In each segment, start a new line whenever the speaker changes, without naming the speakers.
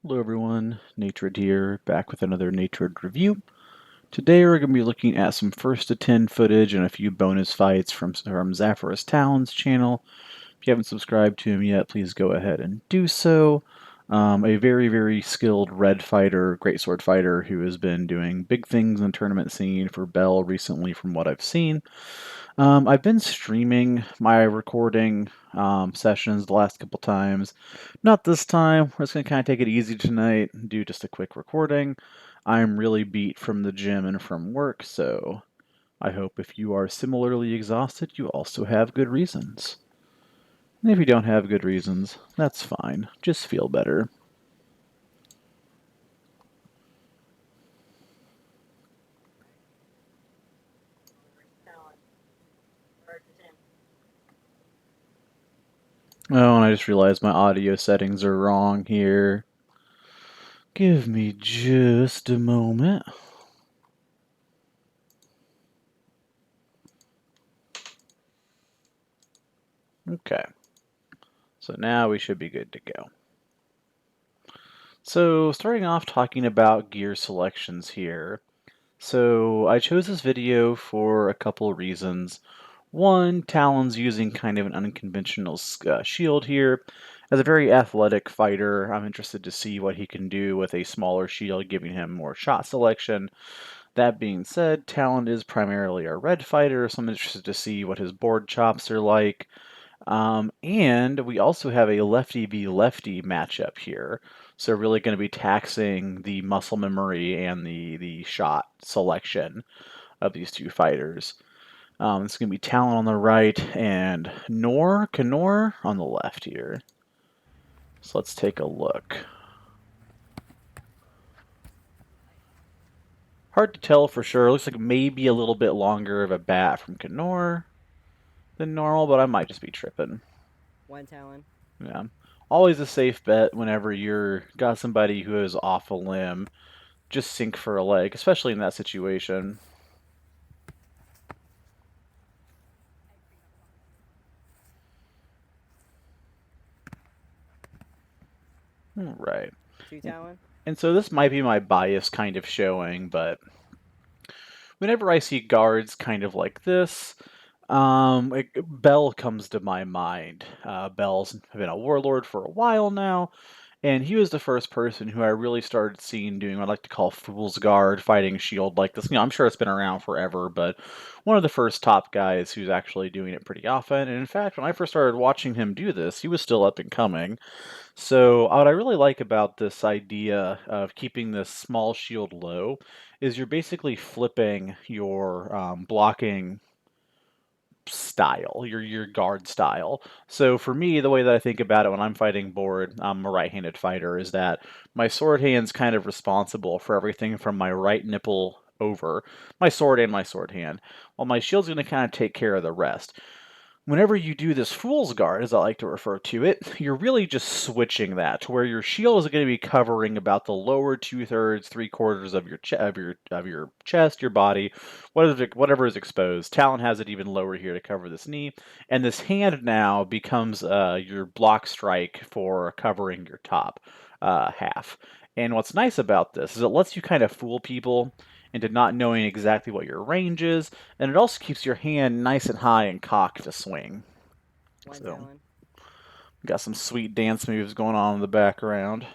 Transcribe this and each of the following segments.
Hello everyone, Natred here, back with another Natred review. Today we're going to be looking at some first to 10 footage and a few bonus fights from Zaphyrous Talon's channel. If you haven't subscribed to him yet, please go ahead and do so. A very skilled red fighter, greatsword fighter, who has been doing big things in the tournament scene for BEL recently from what I've seen. I've been streaming my recording sessions the last couple times. Not this time. We're just going to kind of take it easy tonight and do just a quick recording. I'm really beat from the gym and from work, so I hope if you are similarly exhausted, you also have good reasons. And if you don't have good reasons, that's fine. Just feel better. Oh, and I just realized my audio settings are wrong here. Give me just a moment. Okay. So now we should be good to go. So starting off talking about gear selections here. So I chose this video for a couple of reasons. One, Talon's using kind of an unconventional shield here. As a very athletic fighter, I'm interested to see what he can do with a smaller shield, giving him more shot selection. That being said, Talon is primarily a red fighter, so I'm interested to see what his board chops are like. And we also have a lefty v lefty matchup here. So really going to be taxing the muscle memory and the shot selection of these two fighters. It's going to be Talon on the right and Knor on the left here. So let's take a look. Hard to tell for sure. Looks like maybe a little bit longer of a bat from Knor than normal, but I might just be tripping.
One Talon.
Yeah. Always a safe bet whenever you're got somebody who is off a limb. Just sink for a leg, especially in that situation. Right.
Two Talon.
And so this might be my bias kind of showing, but whenever I see guards kind of like this, BEL comes to my mind. BEL's been a warlord for a while now, and he was the first person who I really started seeing doing what I like to call Fool's Guard, fighting shield like this. I'm sure it's been around forever, but one of the first top guys who's actually doing it pretty often. And in fact, when I first started watching him do this, he was still up and coming. So what I really like about this idea of keeping this small shield low is you're basically flipping your blocking style, your guard style. So for me, the way that I think about it when I'm fighting board, I'm a right-handed fighter, is that my sword hand's kind of responsible for everything from my right nipple over, my sword and my sword hand, while my shield's going to kind of take care of the rest. Whenever you do this Fool's Guard, as I like to refer to it, you're really just switching that to where your shield is going to be covering about the lower 2/3, 3/4 of your chest, your body, whatever is exposed. Talon has it even lower here to cover this knee, and this hand now becomes your block strike for covering your top half. And what's nice about this is it lets you kind of fool people into not knowing exactly what your range is, and it also keeps your hand nice and high and cocked to swing.
One
So,
Talon.
got some sweet dance moves going on in the background.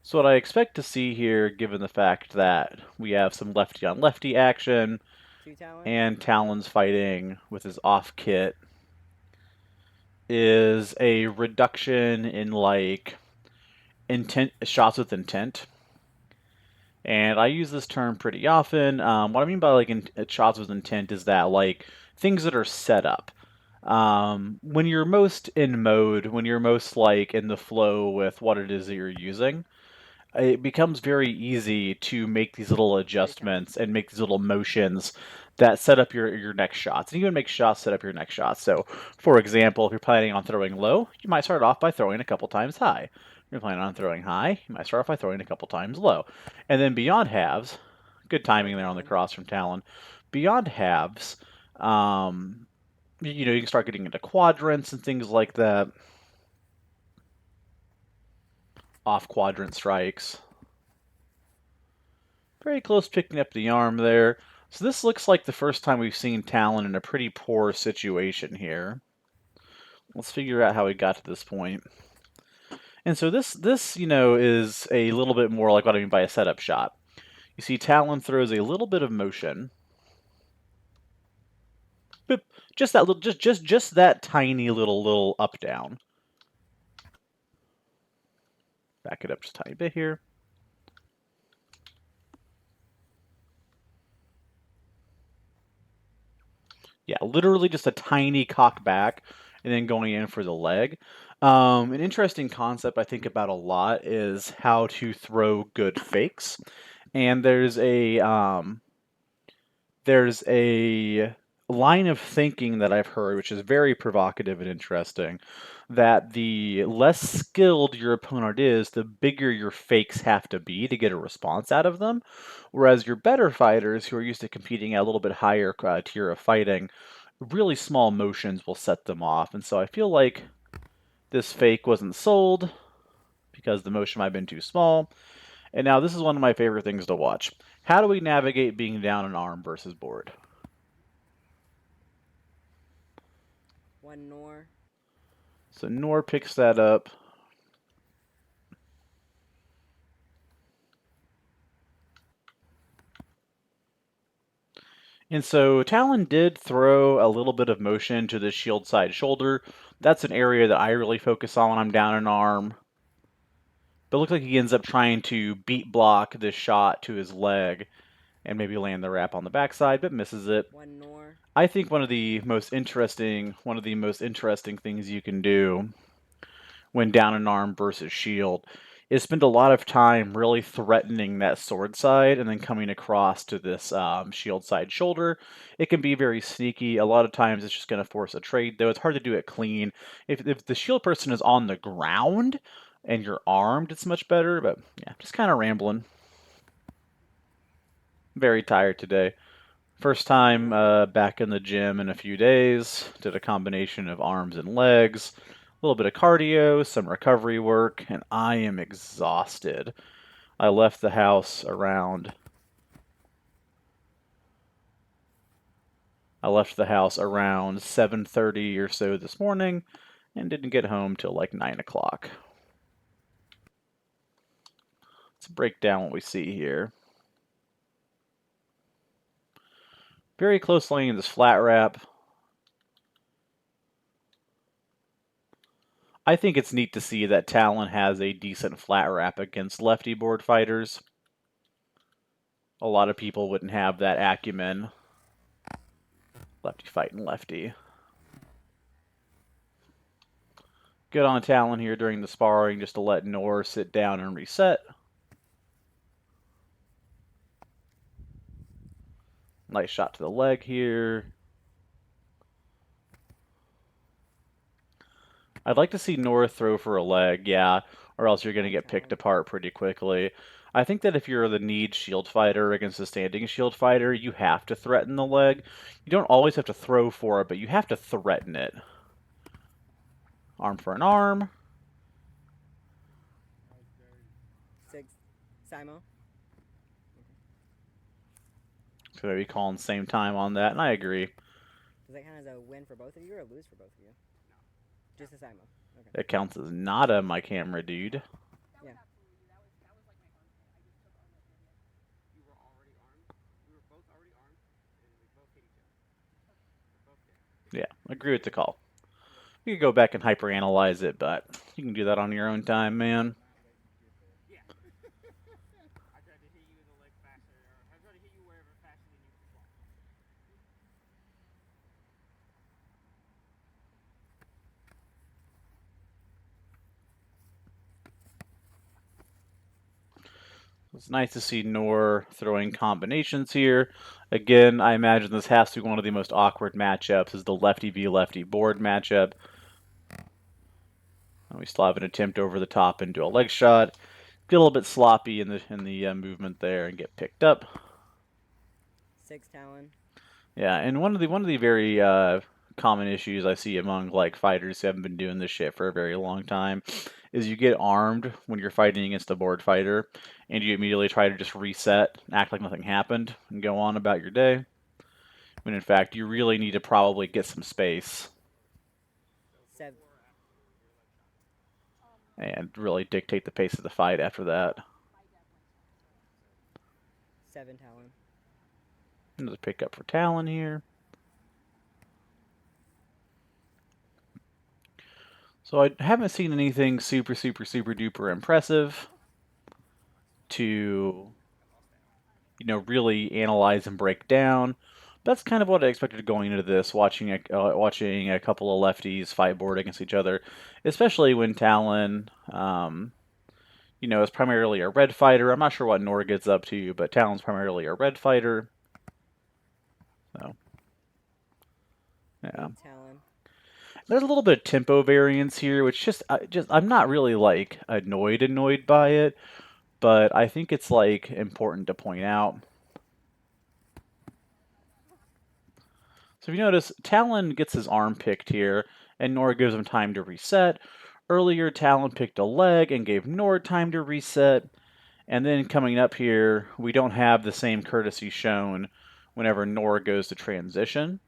So what I expect to see here, given the fact that we have some lefty on lefty action,
Two Talon.
and Talon's fighting with his off kit, is a reduction in like intent shots with intent. And I use this term pretty often. What I mean by like shots with intent is that like things that are set up. When you're most in mode, when you're most like in the flow with what it is that you're using, it becomes very easy to make these little
Three Talon.
adjustments and make these little motions that set up your next shots. And even make shots set up your next shots. So, for example, if you're planning on throwing low, you might start off by throwing a couple times high. If you're planning on throwing high, you might start off by throwing a couple times low. And then beyond halves, good
Four
timing there on the
Talon.
cross from Talon. Beyond halves, You know, you can start getting into quadrants and things like that. Off quadrant strikes. Very close picking up the arm there. So this looks like the first time we've seen Talon in a pretty poor situation here. Let's figure out how he got to this point. And so this you know, is a little bit more like what I mean by a setup shot. You see Talon throws a little bit of motion. Boop. Just that little, just that tiny little up down. Back it up just a tiny bit here. Yeah, literally just a tiny cock back and then going in for the leg. An interesting concept I think about a lot is how to throw good fakes. And there's a line of thinking that I've heard, which is very provocative and interesting, that the less skilled your opponent is, the bigger your fakes have to be to get a response out of them. Whereas your better fighters, who are used to competing at a little bit higher tier of fighting, really small motions will set them off. And so I feel like this fake wasn't sold because the motion might have been too small. And now this is one of my favorite things to watch. How do we navigate being down an arm versus board?
One Knor.
So Knor picks that up. And so Talon did throw a little bit of motion to the shield side shoulder. That's an area that I really focus on when I'm down an arm. But it looks like he ends up trying to beat block this shot to his leg and maybe land the wrap on the backside, but misses it.
One Knor.
I think one of the most interesting things you can do when down an arm versus shield is spend a lot of time really threatening that sword side and then coming across to this shield side shoulder. It can be very sneaky. A lot of times it's just going to force a trade, though. It's hard to do it clean. If the shield person is on the ground and you're armed, it's much better. But yeah, just kind of rambling. Very tired today. First time back in the gym in a few days. Did a combination of arms and legs, a little bit of cardio, some recovery work, and I am exhausted. I left the house around 7:30 or so this morning and didn't get home till like 9 o'clock. Let's break down what we see here. Very close lane in this flat wrap. I think it's neat to see that Talon has a decent flat wrap against lefty board fighters. A lot of people wouldn't have that acumen. Lefty fighting lefty. Good on Talon here during the sparring just to let Knor sit down and reset. Nice shot to the leg here. I'd like to see Knor throw for a leg, yeah, or else you're going to get picked apart pretty quickly. I think that if you're the need shield fighter against a standing shield fighter, you have to threaten the leg. You don't always have to throw for it, but you have to threaten it. Arm for an arm.
6 Simo.
So maybe calling same time on that, and I agree.
Does that count as a win for both of you or a lose for both of you? No. Just a Simo. Okay.
That counts as nada, my camera dude.
Yeah.
Yeah, agree with the call. You could go back and hyperanalyze it, but you can do that on your own time, man. It's nice to see Knor throwing combinations here. Again, I imagine this has to be one of the most awkward matchups, is the lefty v lefty board matchup. And we still have an attempt over the top into a leg shot. Get a little bit sloppy in the movement there and get picked up.
6 Talon.
Yeah, and one of the very common issues I see among like fighters who haven't been doing this shit for a very long time is you get armed when you're fighting against a board fighter, and you immediately try to just reset, act like nothing happened, and go on about your day. When in fact you really need to probably get some space
Sev
and really dictate the pace of the fight after that.
7 Talon.
Another pickup for Talon here. So I haven't seen anything super, super, super duper impressive to, really analyze and break down. That's kind of what I expected going into this, watching a couple of lefties fight board against each other, especially when Talon, is primarily a red fighter. I'm not sure what Knor gets up to, but Talon's primarily a red fighter. So, yeah.
8 Talon.
There's a little bit of tempo variance here, which I'm not really like annoyed by it, but I think it's like important to point out. So if you notice, Talon gets his arm picked here, and Nor gives him time to reset. Earlier, Talon picked a leg and gave Nor time to reset. And then coming up here, we don't have the same courtesy shown whenever Nor goes to transition.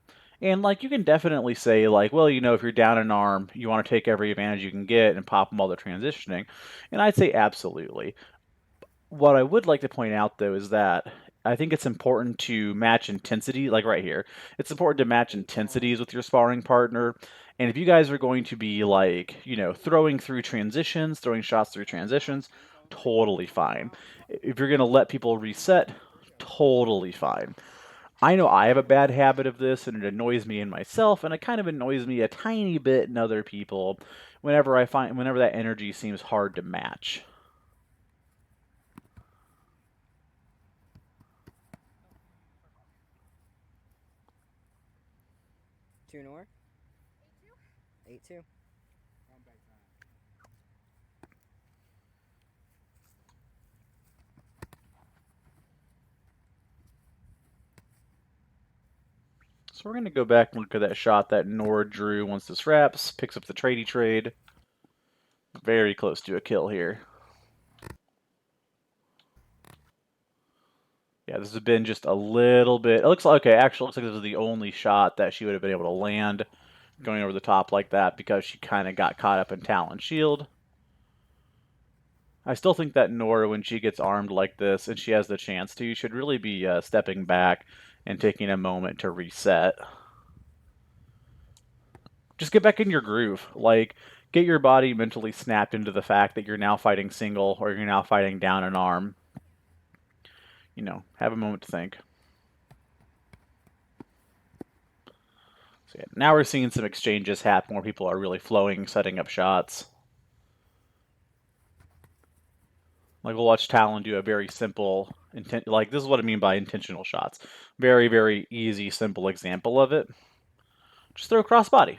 And like you can definitely say like, well, if you're down an arm, you want to take every advantage you can get and pop them while they're transitioning. And I'd say absolutely. What I would like to point out, though, is that I think it's important to match intensity, like right here. It's important to match intensities with your sparring partner. And if you guys are going to be like, throwing through transitions, throwing shots through transitions, totally fine. If you're going to let people reset, totally fine. I know I have a bad habit of this, and it annoys me in myself, and it kind of annoys me a tiny bit in other people whenever that energy seems hard to match.
2 Nor. 8-2.
So we're going to go back and look at that shot that Nord drew once this wraps, picks up the tradey trade. Very close to a kill here. Yeah, this has been just a little bit. It looks like, okay, actually looks like this is the only shot that she would have been able to land going over the top like that because she kind of got caught up in Talon Shield. I still think that Nora, when she gets armed like this and she has the chance to, should really be stepping back and taking a moment to reset. Just get back in your groove. Like, get your body mentally snapped into the fact that you're now fighting single or you're now fighting down an arm. Have a moment to think. So yeah, now we're seeing some exchanges happen where people are really flowing, setting up shots. Like we'll watch Talon do a very simple like this is what I mean by intentional shots. Very, very easy, simple example of it. Just throw a cross body.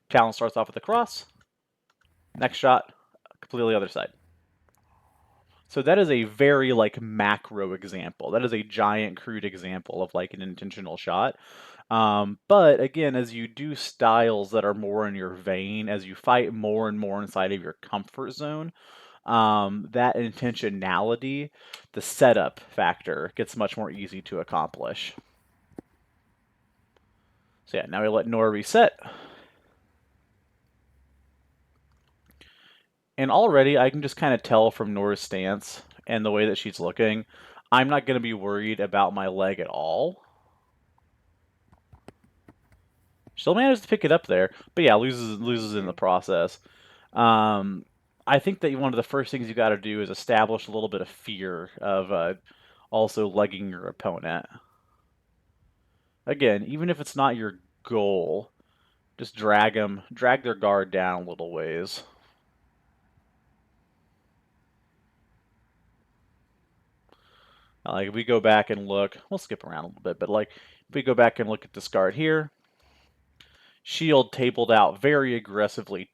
Talon starts off with a cross. Next shot, completely other side. So that is a very like macro example. That is a giant crude example of like an intentional shot. But again, as you do styles that are more in your vein, as you fight more and more inside of your comfort zone, that intentionality, the setup factor, gets much more easy to accomplish. So yeah, now we let Nora reset. And already I can just kind of tell from Nora's stance and the way that she's looking, I'm not going to be worried about my leg at all. Still manages to pick it up there, but yeah, loses in the process. Um, I think that one of the first things you got to do is establish a little bit of fear of also legging your opponent. Again, even if it's not your goal, just drag their guard down a little ways. Like if we go back and look, we'll skip around a little bit, but like if we go back and look at this guard here, shield tabled out very aggressively,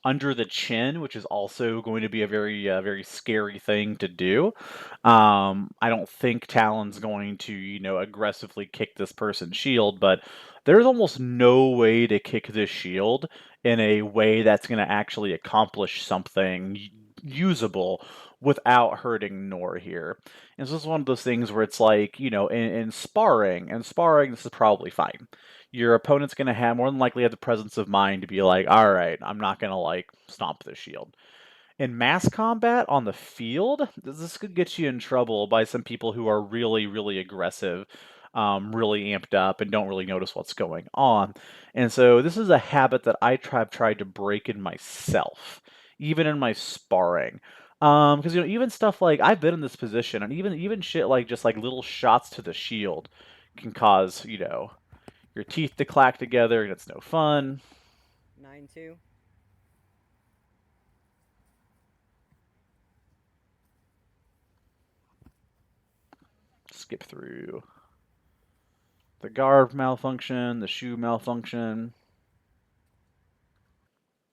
under the chin, which is also going to be a very scary thing to do. I don't think Talon's going to, aggressively kick this person's shield, but there's almost no way to kick this shield in a way that's going to actually accomplish something usable without hurting Knor here. And so this is one of those things where it's like, in sparring, this is probably fine. Your opponent's going to have more than likely have the presence of mind to be like, all right, I'm not going to like stomp the shield. In mass combat on the field, this could get you in trouble by some people who are really aggressive, really amped up, and don't really notice what's going on. And so this is a habit that have tried to break in myself, even in my sparring. Because even stuff like I've been in this position, and even shit like just like little shots to the shield can cause your teeth to clack together, and it's no fun.
9-2.
Skip through the garb malfunction, the shoe malfunction.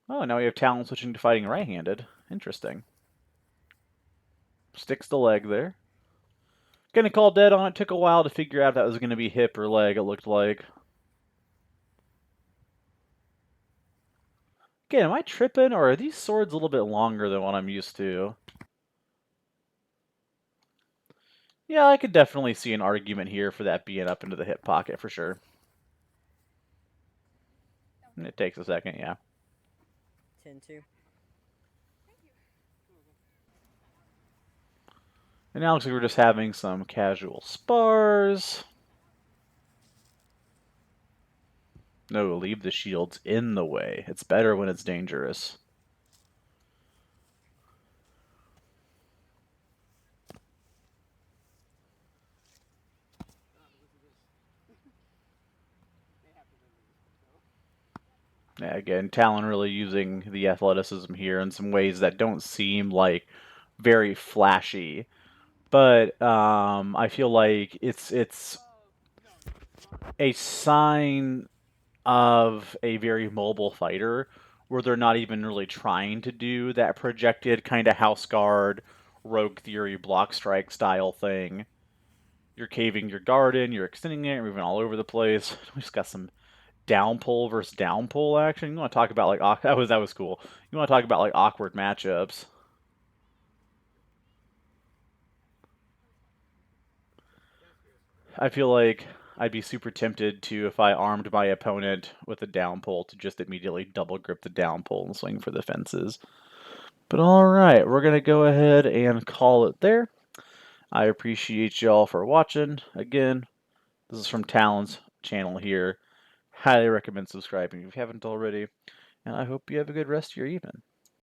Oh, now we have Talon switching to fighting right-handed. Interesting. Sticks the leg there. Gonna call dead on it. Took a while to figure out if that was going to be hip or leg, it looked like. Again, am I tripping, or are these swords a little bit longer than what I'm used to? Yeah, I could definitely see an argument here for that being up into the hip pocket for sure. It takes a second, yeah.
10-2.
And now it looks like we're just having some casual spars. No, leave the shields in the way. It's better when it's dangerous. Yeah, again, Talon really using the athleticism here in some ways that don't seem like very flashy, but I feel like it's a sign of a very mobile fighter where they're not even really trying to do that projected kind of house guard, rogue theory, block strike style thing. You're caving your guard in, you're extending it, you're moving all over the place. We just got some down pull versus down pull action. You want to talk about like that was cool. You want to talk about like awkward matchups. I feel like I'd be super tempted to, if I armed my opponent with a down pull, to just immediately double grip the down pull and swing for the fences. But alright, we're going to go ahead and call it there. I appreciate y'all for watching. Again, this is from Talon's channel here. Highly recommend subscribing if you haven't already. And I hope you have a good rest of your evening.